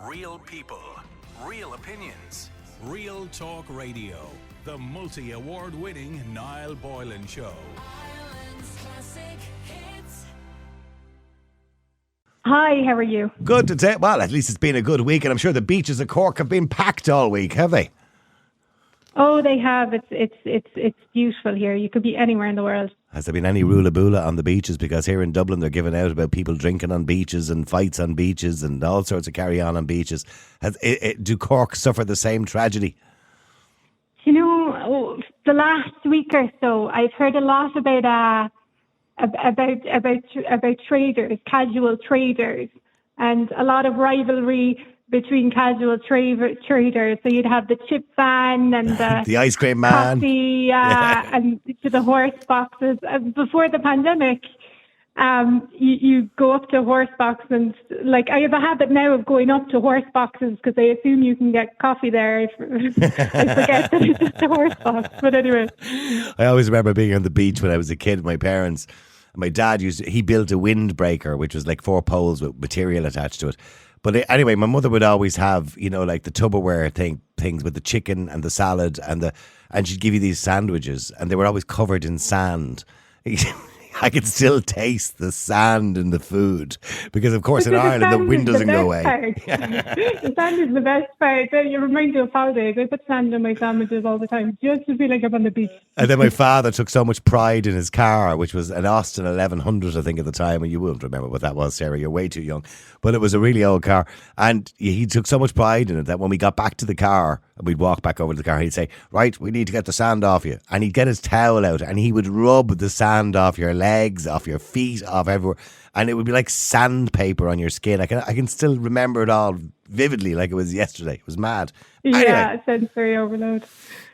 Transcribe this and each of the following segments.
Real people, real opinions, real talk radio. The multi-award-winning Niall Boylan Show. Hi, how are you? Good to say. Well, at least it's been a good week, and I'm sure the beaches of Cork have been packed all week, have they? Oh, they have. It's beautiful here. You could be anywhere in the world. Has there been any rulabula on the beaches? Because here in Dublin they're giving out about people drinking on beaches and fights on beaches and all sorts of carry-on beaches. Do Cork suffer the same tragedy? You know, the last week or so, I've heard a lot about traders, casual traders, and a lot of rivalry between casual traders. So you'd have the chip van and the ice cream man, coffee, and to the horse boxes. Before the pandemic, you go up to horse box and like I have a habit now of going up to horse boxes because I assume you can get coffee there. I forget that it's just a horse box, but anyway. I always remember being on the beach when I was a kid with my parents. My dad he built a windbreaker, which was like 4 poles with material attached to it. But anyway, my mother would always have, like the Tupperware things with the chicken and the salad and she'd give you these sandwiches and they were always covered in sand. I could still taste the sand in the food because, of course, in Ireland the wind doesn't go away. The sand is the best part. You remind me of holidays. I put sand on my sandwiches all the time just to feel like I'm on the beach. And then my father took so much pride in his car, which was an Austin 1100, I think, at the time. And you won't remember what that was, Sarah. You're way too young. But it was a really old car. And he took so much pride in it that when we got back to the car and we'd walk back over to the car, he'd say, right, we need to get the sand off you. And he'd get his towel out and he would rub the sand off your legs, off your feet, off everywhere. And it would be like sandpaper on your skin. I can still remember it all vividly like it was yesterday. It was mad. Yeah, anyway, sensory overload.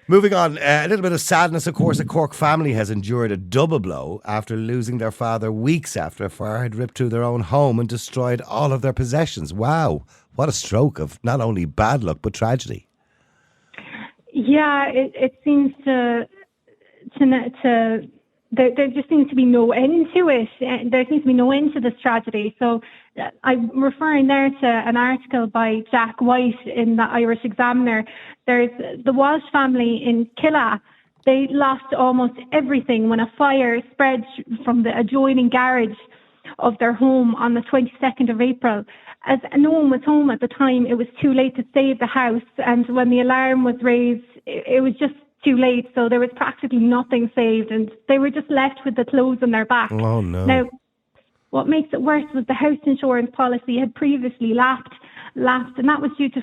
Moving on, a little bit of sadness, of course. A Cork family has endured a double blow after losing their father weeks after a fire had ripped through their own home and destroyed all of their possessions. Wow, what a stroke of not only bad luck but tragedy. Yeah, it seems to there just seems to be no end to it. There seems to be no end to this tragedy. So I'm referring there to an article by Jack White in the Irish Examiner. There's the Walsh family in Killa. They lost almost everything when a fire spread from the adjoining garage of their home on the 22nd of April. As no one was home at the time, it was too late to save the house. And when the alarm was raised, it was just too late. So there was practically nothing saved and they were just left with the clothes on their back. Oh, no. Now, what makes it worse was the house insurance policy had previously lapsed, and that was due to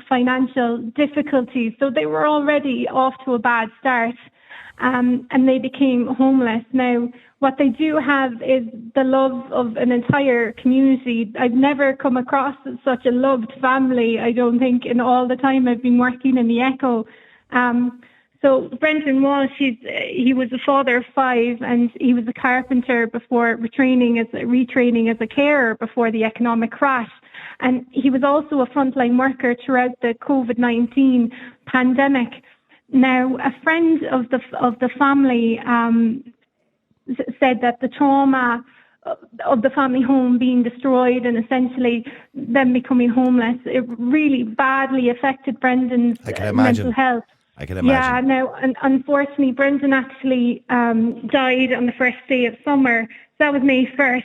financial difficulties. So they were already off to a bad start, and they became homeless. Now, what they do have is the love of an entire community. I've never come across such a loved family, I don't think, in all the time I've been working in the Echo. So Brendan Walsh, he was a father of 5 and he was a carpenter before retraining as a carer before the economic crash. And he was also a frontline worker throughout the COVID-19 pandemic. Now, a friend of the family said that the trauma of the family home being destroyed and essentially them becoming homeless, it really badly affected Brendan's mental health. I can imagine. Yeah, now, unfortunately, Brendan actually died on the first day of summer. So that was May 1st.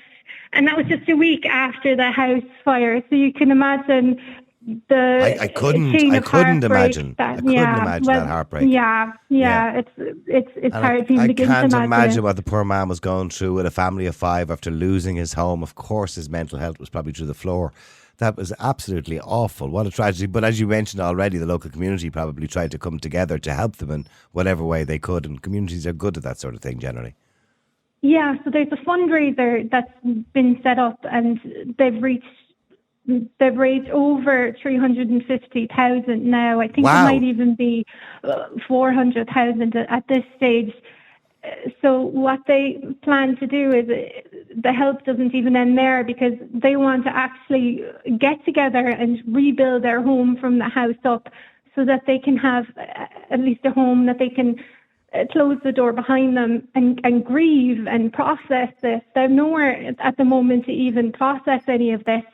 And that was just a week after the house fire. So you can imagine I couldn't imagine that heartbreak. Yeah. It's hard to even begin to imagine. I can't imagine what the poor man was going through with a family of 5 after losing his home. Of course, his mental health was probably through the floor. That was absolutely awful. What a tragedy. But as you mentioned already, the local community probably tried to come together to help them in whatever way they could. And communities are good at that sort of thing generally. Yeah, so there's a fundraiser that's been set up and they've raised over 350,000 now. I think It might even be 400,000 at this stage. So what they plan to do is the help doesn't even end there because they want to actually get together and rebuild their home from the house up so that they can have at least a home that they can close the door behind them and grieve and process this. They're nowhere at the moment to even process any of this.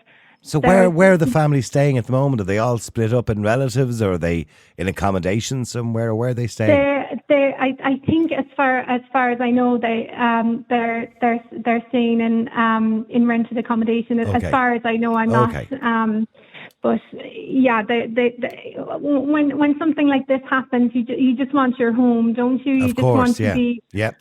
So where are the families staying at the moment? Are they all split up in relatives, or are they in accommodation somewhere, or where are they staying? I think as far as I know, they're staying in rented accommodation. Okay. As far as I know, I'm not. Okay. But yeah, when something like this happens, you just want your home, don't you? You Of just course, want to yeah. be Yep.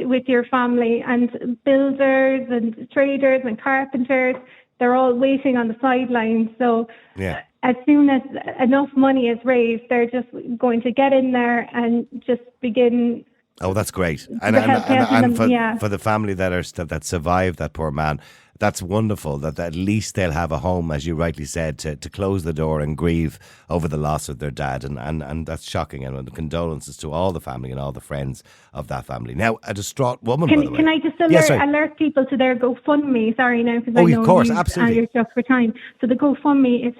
with your family. And builders and traders and carpenters, they're all waiting on the sidelines. So Yeah. as soon as enough money is raised, they're just going to get in there and just begin. Oh, that's great. helping them, For the family that survived that poor man, that's wonderful that at least they'll have a home, as you rightly said, to close the door and grieve over the loss of their dad. And that's shocking. And condolences to all the family and all the friends of that family. Now, a distraught woman, by the way. Can I just alert people to their GoFundMe? Sorry now, because I know of course, absolutely. You're just for time. So the GoFundMe, it's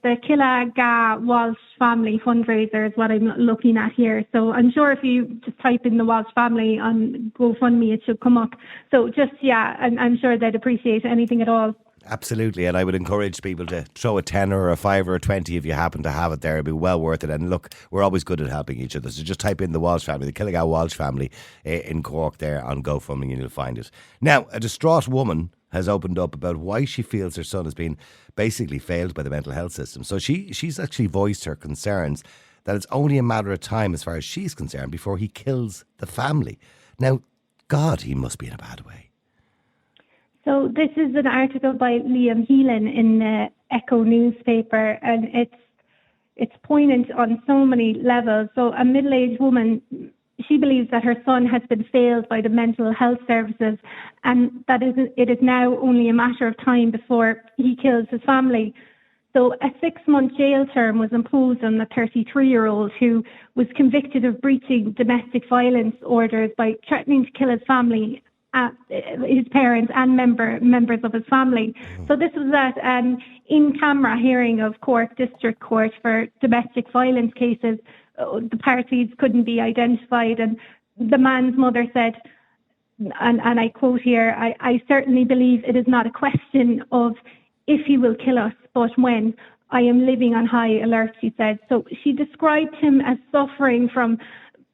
the Killa Walsh family fundraiser is what I'm looking at here. So I'm sure if you just type in the Walsh family on GoFundMe, it should come up. So just, I'm sure they'd appreciate anything at all. Absolutely, and I would encourage people to throw a tenner or a fiver or 20 if you happen to have it there. It'd be well worth it. And look, we're always good at helping each other. So just type in the Walsh family, the Killigow Walsh family in Cork there on GoFundMe, and you'll find it. Now, a distraught woman has opened up about why she feels her son has been basically failed by the mental health system. So she's actually voiced her concerns that it's only a matter of time, as far as she's concerned, before he kills the family. Now, God, he must be in a bad way. So this is an article by Liam Heelan in the Echo newspaper, and it's poignant on so many levels. So a middle-aged woman, she believes that her son has been failed by the mental health services, and that it is now only a matter of time before he kills his family. So a 6-month jail term was imposed on the 33-year-old who was convicted of breaching domestic violence orders by threatening to kill his family, his parents and members of his family. So this was at an in-camera hearing of Cork District Court for domestic violence cases. The parties couldn't be identified, and the man's mother said, and I quote here, I certainly believe it is not a question of if he will kill us, but when. I am living on high alert, she said. So she described him as suffering from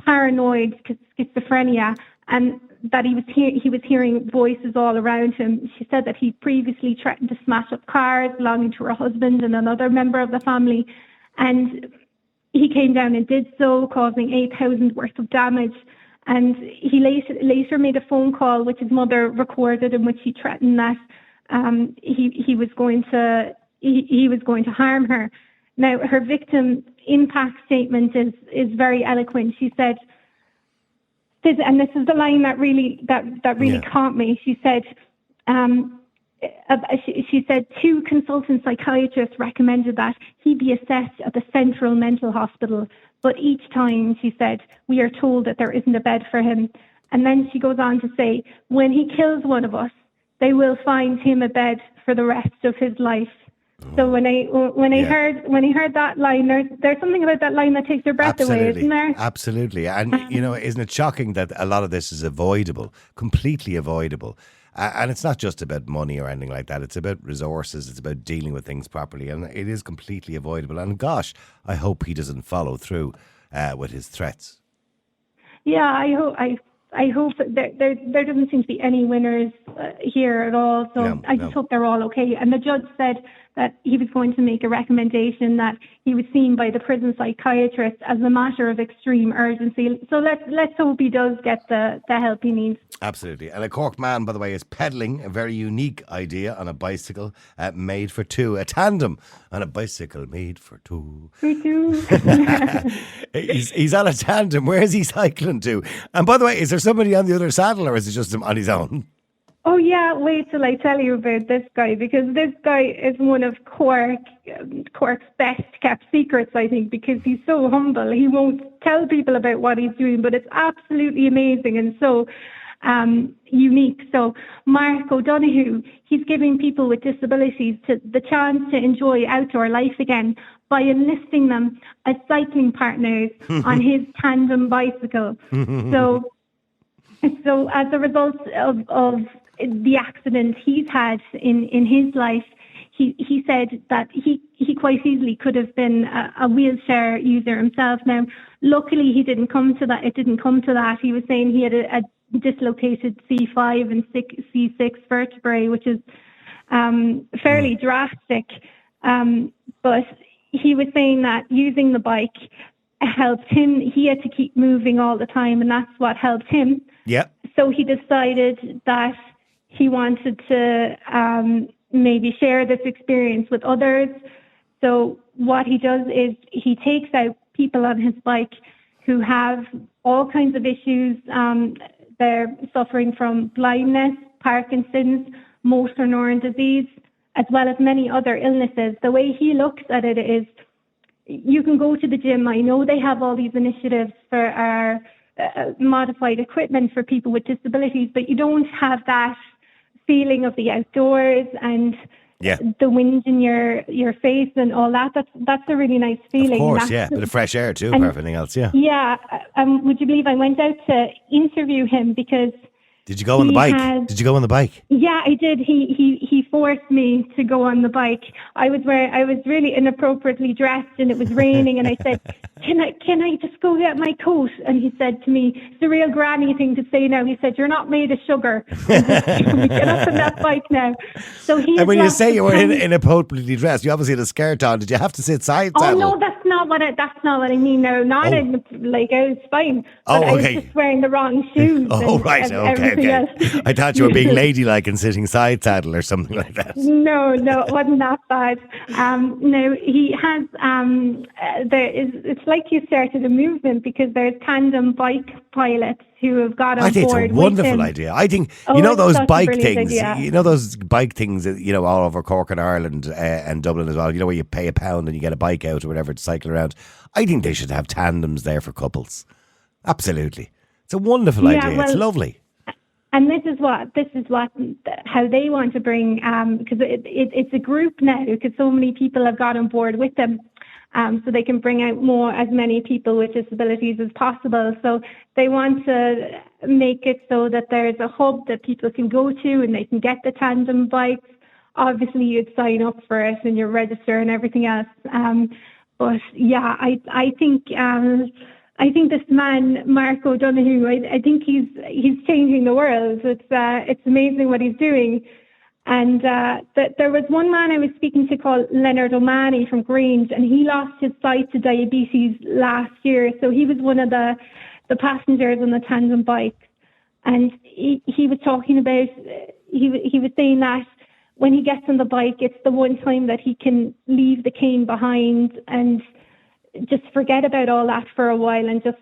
paranoid schizophrenia, and that he was hearing voices all around him. She said that he previously threatened to smash up cars belonging to her husband and another member of the family, and he came down and did so, causing 8,000 worth of damage. And he later made a phone call which his mother recorded, in which he threatened that he was going to harm her. Now, her victim impact statement is very eloquent. She said, and this is the line that really caught me. She said, she said 2 consultant psychiatrists recommended that he be assessed at the Central Mental Hospital, but each time, she said, we are told that there isn't a bed for him. And then she goes on to say, when he kills one of us, they will find him a bed for the rest of his life. So when I heard that line, there's something about that line that takes your breath away, isn't there? Absolutely. And, isn't it shocking that a lot of this is avoidable, completely avoidable? And it's not just about money or anything like that. It's about resources. It's about dealing with things properly. And it is completely avoidable. And gosh, I hope he doesn't follow through with his threats. Yeah, I hope that there doesn't seem to be any winners here at all. So I just hope they're all okay. And the judge said that he was going to make a recommendation that he was seen by the prison psychiatrist as a matter of extreme urgency. So let's hope he does get the help he needs. Absolutely. And a Cork man, by the way, is peddling a very unique idea on a bicycle made for 2, a tandem on a bicycle made for 2. For 2. He's on a tandem. Where is he cycling to? And by the way, is there somebody on the other saddle, or is it just him on his own? Oh yeah, wait till I tell you about this guy, because this guy is one of Cork's best kept secrets, I think, because he's so humble. He won't tell people about what he's doing, but it's absolutely amazing and so unique. So Mark O'Donoghue, he's giving people with disabilities the chance to enjoy outdoor life again by enlisting them as cycling partners on his tandem bicycle. So as a result of the accident he's had in his life, he said that he quite easily could have been a wheelchair user himself. Now, luckily, he didn't come to that. It didn't come to that. He was saying he had a dislocated C5 and C6 vertebrae, which is fairly drastic. But he was saying that using the bike helped him. He had to keep moving all the time, and that's what helped him. Yeah. So he decided that he wanted to maybe share this experience with others. So what he does is he takes out people on his bike who have all kinds of issues. They're suffering from blindness, Parkinson's, motor neuron disease, as well as many other illnesses. The way he looks at it is, you can go to the gym. I know they have all these initiatives for our modified equipment for people with disabilities, but you don't have that feeling of the outdoors and the wind in your face and all that. That's a really nice feeling. Of course, yeah. Bit of fresh air too, for everything else, yeah. Yeah. Would you believe I went out to interview him because... Did you go on the bike? Did you go on the bike? Yeah, I did. He forced me to go on the bike. I was really inappropriately dressed, and it was raining. And I said, "Can I just go get my coat?" And he said to me, "It's a real granny thing to say now." He said, "You're not made of sugar. Get up on that bike now." So he. And when you say you were inappropriately dressed, you obviously had a skirt on. Did you have to sit side saddle? Oh no, that's not what I mean. No, not I was fine. But I was just wearing the wrong shoes. Oh right, okay. I thought you were being ladylike and sitting side saddle or something like that. No, it wasn't that bad. No, he has. It's like you started a movement because there's tandem bike pilots who have got on board. I think it's a wonderful idea. I think those bike things. Idea. You know those bike things. All over Cork and Ireland and Dublin as well. Where you pay £1 and you get a bike out or whatever to cycle around. I think they should have tandems there for couples. Absolutely, it's a wonderful idea. It's lovely. And this is how they want to bring, because it's a group now, because so many people have got on board with them, so they can bring out as many people with disabilities as possible. So they want to make it so that there's a hub that people can go to and they can get the tandem bikes. Obviously, you'd sign up for it and you register and everything else. But yeah, I think this man, Mark O'Donoghue, I think he's changing the world. It's amazing what he's doing. And there was one man I was speaking to called Leonard O'Mahony from Grange, and he lost his sight to diabetes last year. So he was one of the passengers on the tandem bike. And he was talking about, he was saying that when he gets on the bike, it's the one time that he can leave the cane behind and just forget about all that for a while and just,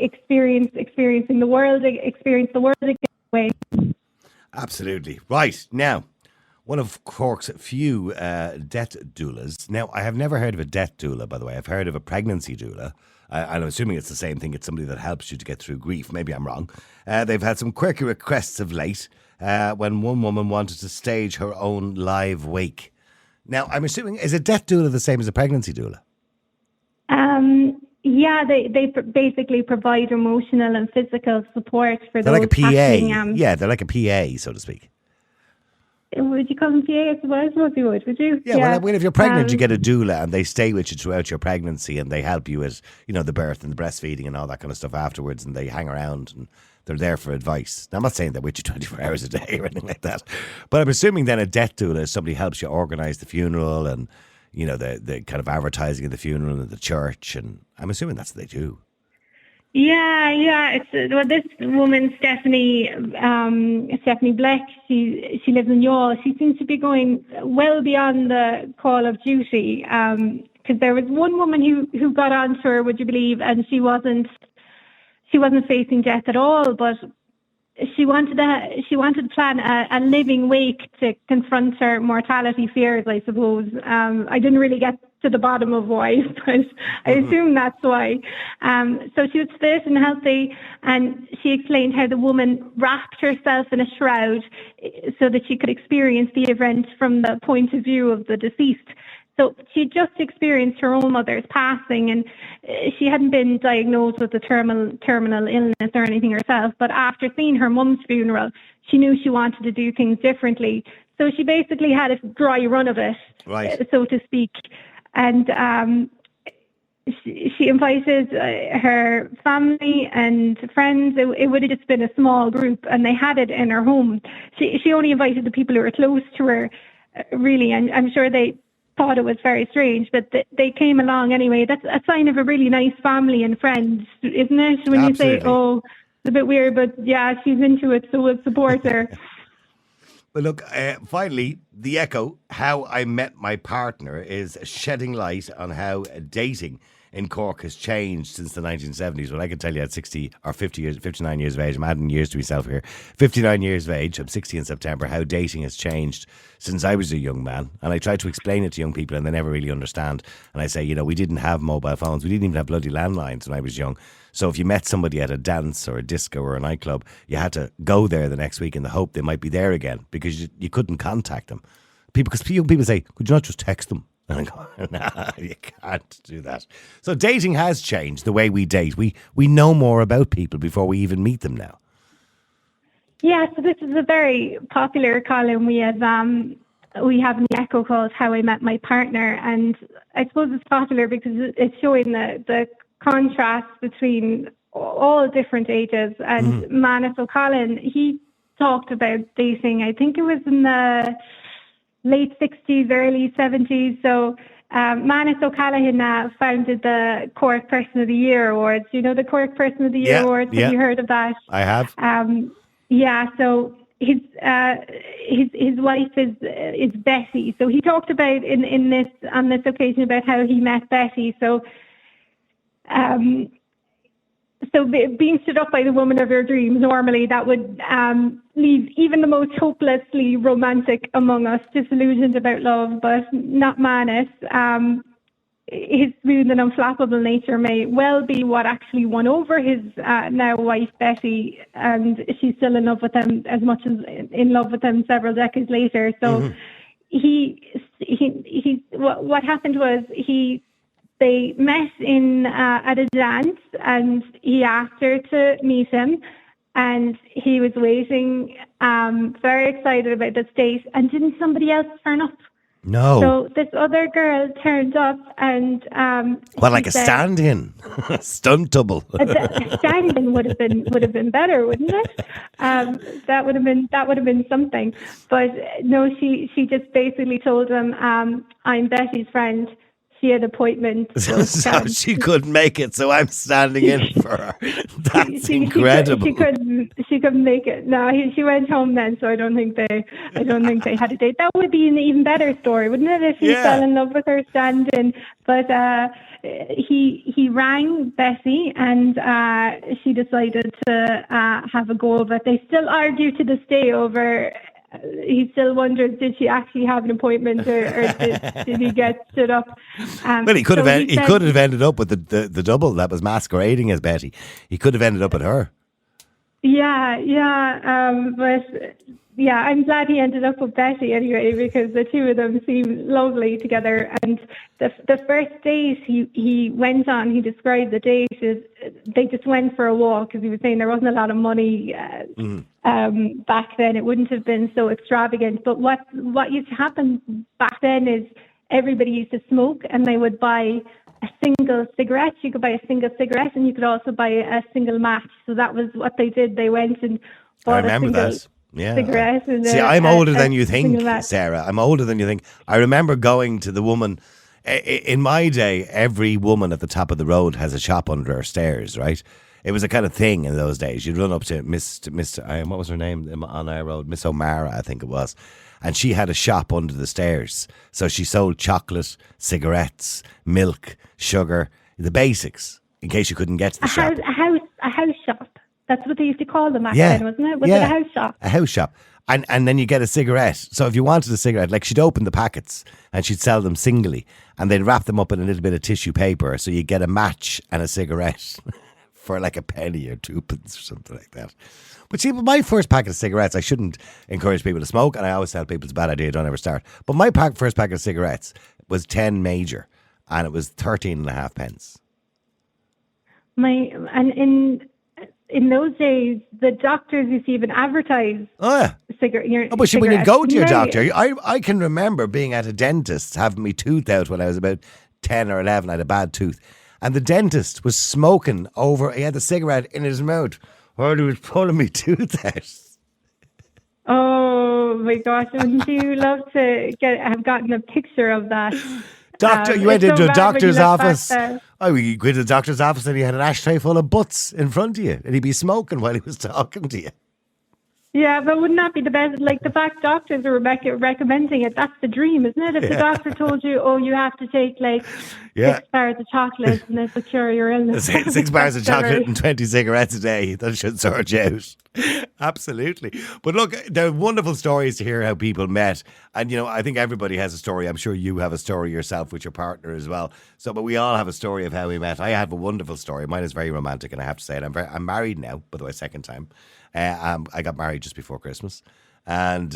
experience the world again. Absolutely. Right. Now, one of Cork's few death doulas. Now, I have never heard of a death doula, by the way. I've heard of a pregnancy doula. I'm assuming it's the same thing. It's somebody that helps you to get through grief. Maybe I'm wrong. They've had some quirky requests of late when one woman wanted to stage her own live wake. Now, I'm assuming, is a death doula the same as a pregnancy doula? Yeah, they basically provide emotional and physical support for they're those. Like a PA. Yeah, they're like a PA, so to speak. Would you call them PA? I suppose you would you? Yeah, well, if you're pregnant, you get a doula and they stay with you throughout your pregnancy and they help you with, the birth and the breastfeeding and all that kind of stuff afterwards, and they hang around and they're there for advice. Now, I'm not saying they're with you 24 hours a day or anything like that, but I'm assuming then a death doula is somebody helps you organise the funeral and, the kind of advertising of the funeral and the church, and I'm assuming that's what they do. Yeah. This woman, Stephanie Bleck, she lives in Youghal. She seems to be going well beyond the call of duty. Because there was one woman who got onto her, would you believe, and she wasn't facing death at all, but she wanted to plan a living wake to confront her mortality fears, I suppose. I didn't really get to the bottom of why, but I assume that's why. So she was fit and healthy, and she explained how the woman wrapped herself in a shroud so that she could experience the event from the point of view of the deceased. So she just experienced her own mother's passing, and she hadn't been diagnosed with a terminal illness or anything herself. But after seeing her mum's funeral, she knew she wanted to do things differently. So she basically had a dry run of it, Right. so to speak. And she invited her family and friends. It would have just been a small group, and they had it in her home. She only invited the people who were close to her, really, and I'm sure they thought it was very strange, but they came along anyway. That's a sign of a really nice family and friends, isn't it? When you say, oh, it's a bit weird, but yeah, she's into it, so we'll support her. But look, finally, the Echo, How I Met My Partner, is shedding light on how dating in Cork has changed since the 1970s. Well, I can tell you at 60 or 50 years, 59 years of age, I'm adding years to myself here, 59 years of age, I'm 60 in September, how dating has changed since I was a young man. And I try to explain it to young people and they never really understand. And I say, you know, we didn't have mobile phones. We didn't even have bloody landlines when I was young. So if you met somebody at a dance or a disco or a nightclub, you had to go there the next week in the hope they might be there again because you couldn't contact them. Because young people say, could you not just text them? And I go, nah, you can't do that. So dating has changed the way we date. We know more about people before we even meet them now. Yeah, so this is a very popular column we have in the Echo called How I Met My Partner. And I suppose it's popular because it's showing the contrast between all different ages. And Manus O'Callaghan, he talked about dating, I think it was in the late 60s, early 70s. So Manus O'Callaghan founded the Cork Person of the Year Awards. You know the Cork Person of the Year Awards? Yeah. Have you heard of that? I have. Yeah, so his wife is Betty. So he talked about on this occasion about how he met Betty. So being stood up by the woman of your dreams, normally that would leave even the most hopelessly romantic among us disillusioned about love, but not Manus. His smooth and unflappable nature may well be what actually won over his now wife Betty, and she's still in love with him as much as in love with him several decades later. So what happened was they met at a dance, and he asked her to meet him, and he was waiting, very excited about this date, and didn't somebody else turn up? No. So this other girl turned up, and like a stand-in, stunt double. A stand-in would have been better, wouldn't it? That would have been something. But no, she just basically told him, "I'm Betty's friend. She had an appointment." So she couldn't make it, so I'm standing in for her. That's incredible. She couldn't make it. No, she went home then, so I don't think they had a date. That would be an even better story, wouldn't it, if he fell in love with her stand-in? But he rang Betty, and she decided to have a go of it. They still argue to this day over. He still wonders, did she actually have an appointment, or did he get stood up? Well, he could have ended up with the double that was masquerading as Betty. He could have ended up with her. But I'm glad he ended up with Betty anyway, because the two of them seem lovely together. And the first date he went on, he described the date as they just went for a walk, because he was saying there wasn't a lot of money back then. It wouldn't have been so extravagant. But what used to happen back then is everybody used to smoke, and they would buy a single cigarette. You could buy a single cigarette, and you could also buy a single match. So that was what they did. They went and bought a single cigarette. See, I'm older than you think, Sarah. I'm older than you think. I remember going to the woman. In my day, every woman at the top of the road has a shop under her stairs, right? It was a kind of thing in those days. You'd run up to Miss what was her name on our road? Miss O'Mara, I think it was. And she had a shop under the stairs. So she sold chocolate, cigarettes, milk, sugar, the basics, in case you couldn't get to the shop. A house shop. That's what they used to call them back then, wasn't it? Was it a house shop? A house shop. And then you get a cigarette. So if you wanted a cigarette, like she'd open the packets and she'd sell them singly, and they'd wrap them up in a little bit of tissue paper. So you get a match and a cigarette for like a penny or 2p or something like that. But see, my first packet of cigarettes, I shouldn't encourage people to smoke, and I always tell people it's a bad idea, don't ever start. But my first packet of cigarettes was 10 major, and it was 13.5 pence. In those days, the doctors used to even advertise cigarette. But when you go to your doctor, I can remember being at a dentist, having my tooth out when I was about 10 or 11. I had a bad tooth. And the dentist was smoking he had the cigarette in his mouth while he was pulling my tooth out. Oh my gosh, wouldn't you love to have gotten a picture of that? Doctor, you went into a doctor's office. Oh, you go to the doctor's office and he had an ashtray full of butts in front of you, and he'd be smoking while he was talking to you. Yeah, but wouldn't that be the best? Like, the fact doctors are recommending it, that's the dream, isn't it? If the doctor told you, you have to take 6 bars of chocolate and this will cure your illness. 6 bars of chocolate and 20 cigarettes a day, that should sort you out. Absolutely. But look, there are wonderful stories to hear how people met. And, I think everybody has a story. I'm sure you have a story yourself with your partner as well. But we all have a story of how we met. I have a wonderful story. Mine is very romantic, and I have to say it. I'm married now, by the way, second time. I got married just before Christmas, and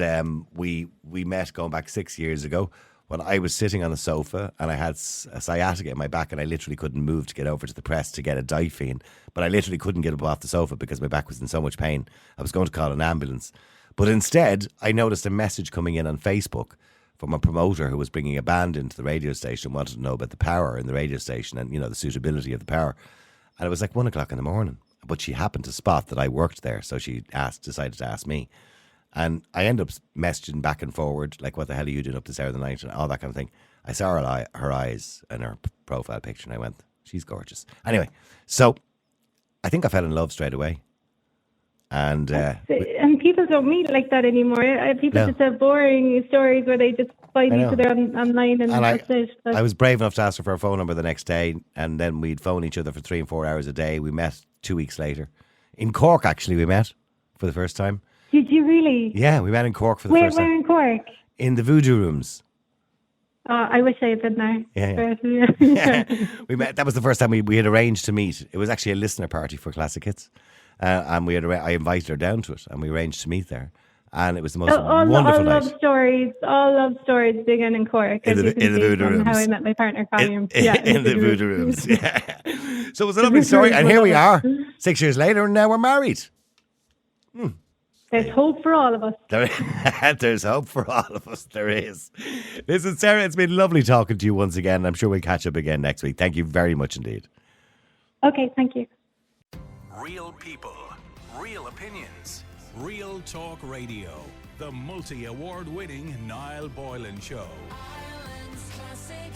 we met going back 6 years ago when I was sitting on the sofa and I had a sciatica in my back, and I literally couldn't move to get over to the press to get a Difene, but I literally couldn't get up off the sofa because my back was in so much pain. I was going to call an ambulance, but instead I noticed a message coming in on Facebook from a promoter who was bringing a band into the radio station, wanted to know about the power in the radio station and the suitability of the power, and it was like 1 o'clock in the morning. But she happened to spot that I worked there, so she decided to ask me. And I ended up messaging back and forward, like, what the hell are you doing up this hour of the night, and all that kind of thing. I saw her eyes and her profile picture, and I went, she's gorgeous. Anyway, so I think I fell in love straight away. And people don't meet like that anymore. People just have boring stories where they just find each other online and that's it. But I was brave enough to ask her for her phone number the next day, and then we'd phone each other for 3 and 4 hours a day. We met 2 weeks later. In Cork, actually, we met for the first time. Did you really? Yeah, we met in Cork for the first time. Where in Cork? In the Voodoo Rooms. I wish I had been there. Yeah. We met. That was the first time we had arranged to meet. It was actually a listener party for Classic Hits. And I invited her down to it, and we arranged to meet there. And it was the most wonderful night. All love stories begin in Cork. In the Voodoo Rooms. How I met my partner, Colin. In the Voodoo Rooms, yeah. So it was a lovely story. And here we are, 6 years later, and now we're married. There's hope for all of us. There's hope for all of us. There is. Listen, Sarah, it's been lovely talking to you once again. I'm sure we'll catch up again next week. Thank you very much indeed. Okay, thank you. Real people, real opinions, real talk radio. The multi-award winning Niall Boylan Show. Ireland's classic